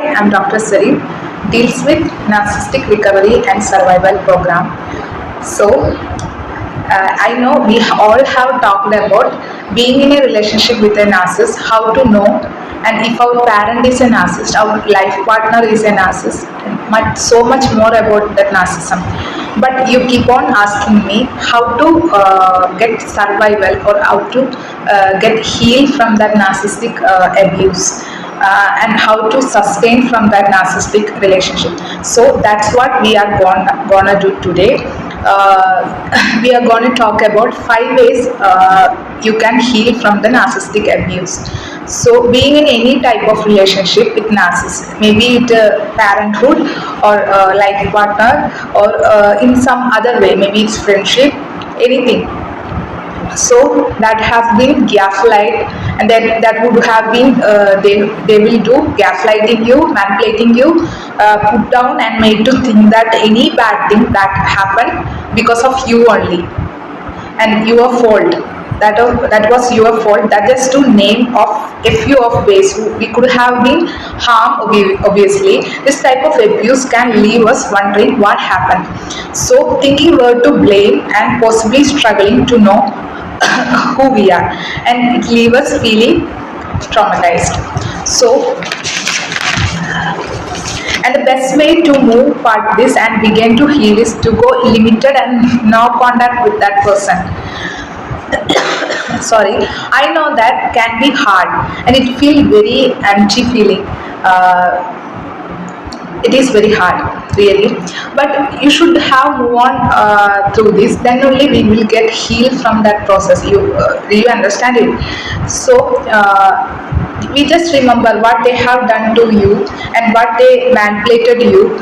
I'm Dr. Sari, deals with narcissistic recovery and survival program. I know we all have talked about being in a relationship with a narcissist, how to know, and if our parent is a narcissist, our life partner is a narcissist, and so much more about that narcissism. But you keep on asking me how to get survival or how to get healed from that narcissistic abuse. And how to sustain from that narcissistic relationship. So that's what we are gonna do today. We are going to talk about 5 ways you can heal from the narcissistic abuse. So being in any type of relationship with narcissist, maybe it parenthood or life partner or in some other way, maybe it's friendship, anything. So that has been gaslight, and then that would have been they will do gaslighting you, manipulating you, put down and made to think that any bad thing that happened because of you only and your fault, that was your fault. That is to name of a few of ways we could have been harmed. Obviously this type of abuse can leave us wondering what happened, so thinking where to blame and possibly struggling to know who we are, and it leaves us feeling traumatized. So, and the best way to move past this and begin to heal is to go limited and no contact with that person. Sorry, I know that can be hard and it feels very empty feeling. It is very hard, really, but you should have move on through this, then only we will get healed from that process. You really understand it? So we just remember what they have done to you and what they manipulated you,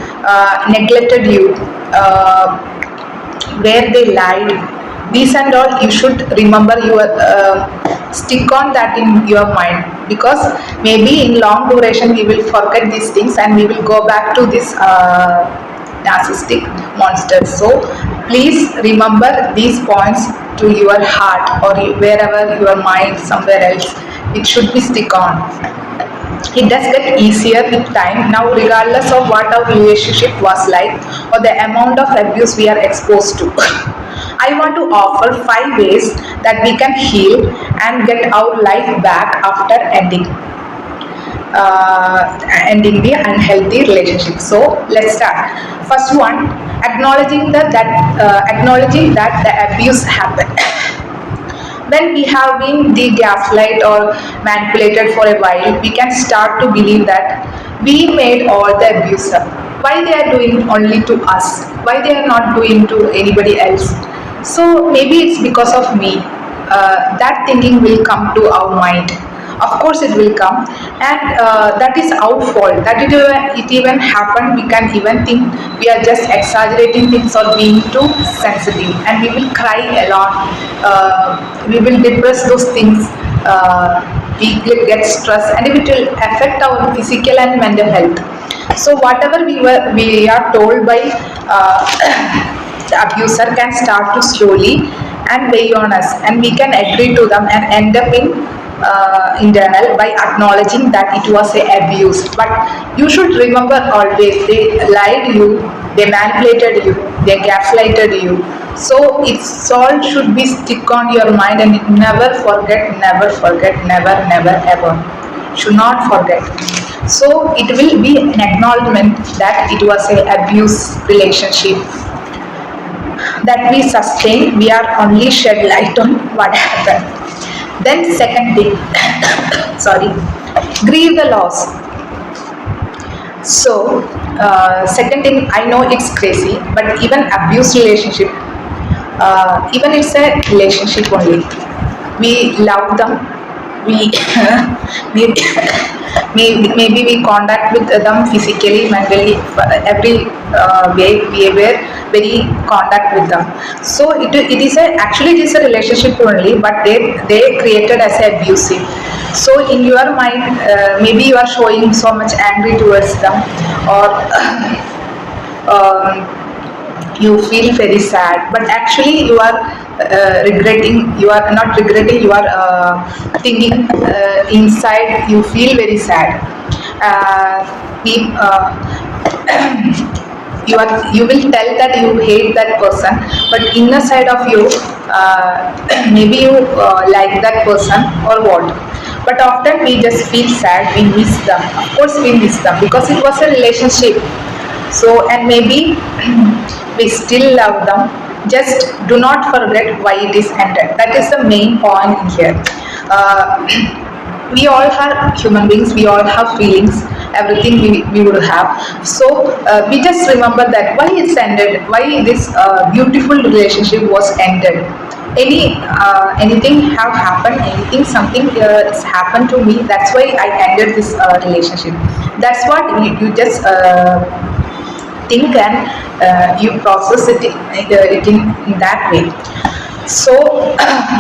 neglected you, where they lied. These and all you should remember. Your stick on that in your mind, because maybe in long duration we will forget these things and we will go back to this narcissistic monster. So please remember these points to your heart or wherever your mind, somewhere else. It should be stick on. It does get easier with time. Now, regardless of what our relationship was like or the amount of abuse we are exposed to, I want to offer 5 ways that we can heal and get our life back after ending the unhealthy relationship. So let's start. First one, acknowledging that the abuse happened. When we have been gaslight or manipulated for a while, we can start to believe that we made all the abuser. Why they are doing only to us? Why they are not doing to anybody else? So maybe it's because of me. That thinking will come to our mind. Of course it will come, and that is our fault. That it even happened, we can even think we are just exaggerating things or being too sensitive, and we will cry a lot. We will depress those things. We will get stressed, and it will affect our physical and mental health. So whatever we are told by the abuser can start to slowly and weigh on us, and we can agree to them and end up in internal by acknowledging that it was a abuse. But you should remember always, they lied you, they manipulated you, they gaslighted you. So it's all should be stick on your mind, and never forget, never ever. Should not forget. So it will be an acknowledgement that it was a abuse relationship that we sustain. We are only shed light on what happened. Then second thing, sorry, grieve the loss. So second thing, I know it's crazy, but even abuse relationship, even it's a relationship only. We love them. We maybe we contact with them physically, mentally, every way we were very contact with them. So it is actually it is a relationship only, but they created as abusive. So in your mind, maybe you are showing so much angry towards them, or you feel very sad, but actually you are regretting. You are not regretting, you are thinking inside you feel very sad. be you will tell that you hate that person, but inner side of you, maybe you like that person or what. But often we just feel sad, we miss them. Of course we miss them because it was a relationship. So, and maybe we still love them. Just do not forget why it is ended. That is the main point in here. uh, we all are human beings, we all have feelings, everything we would have. So we just remember that why it's ended, why this beautiful relationship was ended. Anything have happened, anything, something has happened to me, that's why I ended this relationship. That's what you just think, and you process it in that way. So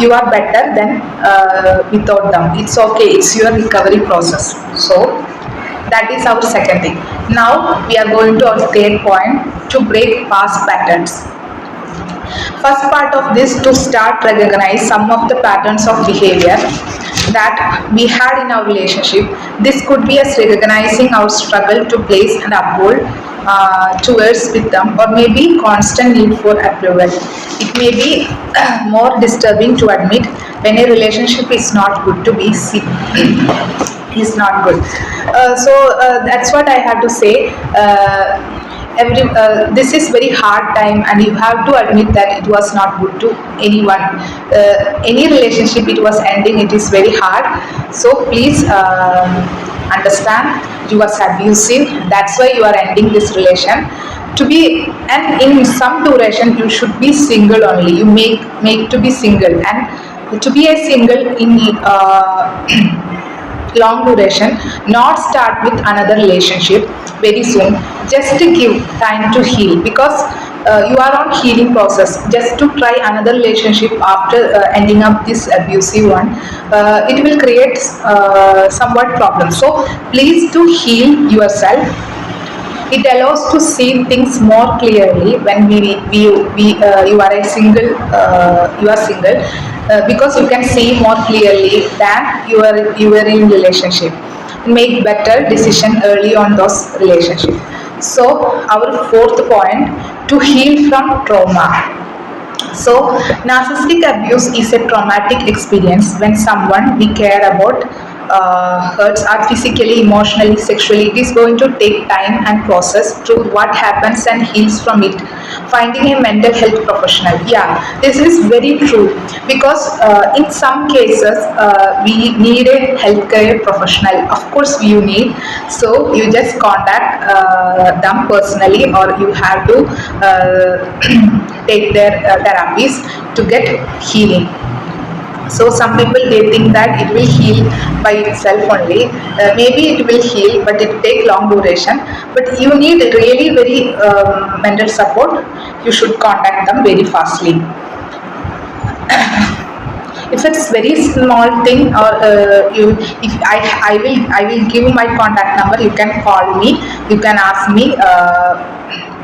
you are better than without them. It's okay, it's your recovery process. So that is our second thing. Now we are going to our third point, to break past patterns. First part of this, to start recognize some of the patterns of behavior that we had in our relationship. This could be as recognizing our struggle to place and uphold towards with them, or maybe constant need for approval. It may be more disturbing to admit when a relationship is not good to be seen. Is not good. That's what I have to say. This is very hard time, and you have to admit that it was not good to anyone. Any relationship it was ending, it is very hard. So please understand, you was abusive, that's why you are ending this relation. To be, and in some duration you should be single only, you make to be single, and to be a single in long duration, not start with another relationship very soon, just to give time to heal, because you are on healing process. Just to try another relationship after ending up this abusive one, it will create somewhat problems. So please to heal yourself. It allows to see things more clearly when you are a single, you are single, because you can see more clearly than you are in relationship. Make better decision early on those relationship. So our fourth point, to heal from trauma. So, narcissistic abuse is a traumatic experience when someone we care about hurts us physically, emotionally, sexually. It is going to take time and process through what happens and heals from it. Finding a mental health professional. Yeah, this is very true, because in some cases we need a healthcare professional. Of course, you need. So you just contact them personally, or you have to take their therapies to get healing. So some people, they think that it will heal by itself only. Maybe it will heal, but it take long duration. But you need really very mental support. You should contact them very fastly. If it's very small thing, or I will give you my contact number. You can call me. You can ask me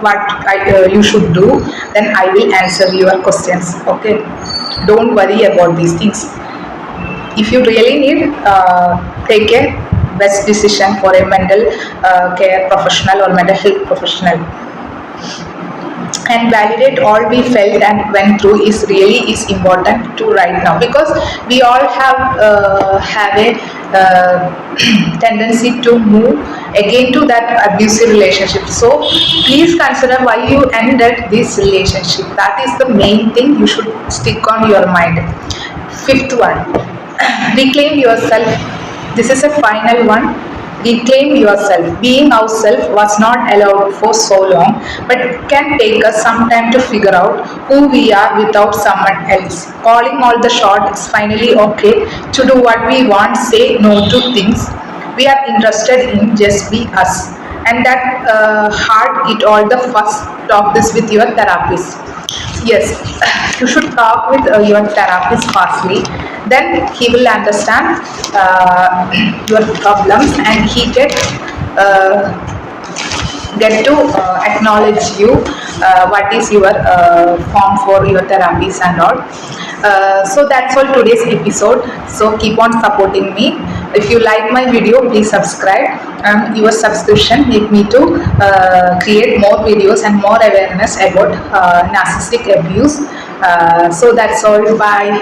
what you should do. Then I will answer your questions. Okay. Don't worry about these things. If you really need, take a best decision for a mental care professional or mental health professional. And validate all we felt and went through is important to right now, because we all have a tendency to move again to that abusive relationship. So please consider why you ended this relationship. That is the main thing you should stick on your mind. Fifth one, reclaim yourself. This is a final one. Reclaim yourself. Being ourselves was not allowed for so long, but it can take us some time to figure out who we are without someone else. Calling all the shots, is finally okay to do what we want, say no to things we are interested in, just be us. And that hard it all the first, talk this with your therapist. Yes, you should talk with your therapist firstly. Then he will understand your problems, and he get to acknowledge you what is your form for your therapies and all. So that's all today's episode. So keep on supporting me. if you like my video, please subscribe. Your subscription make me to create more videos and more awareness about narcissistic abuse. So that's all. Bye.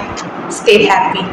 Stay happy.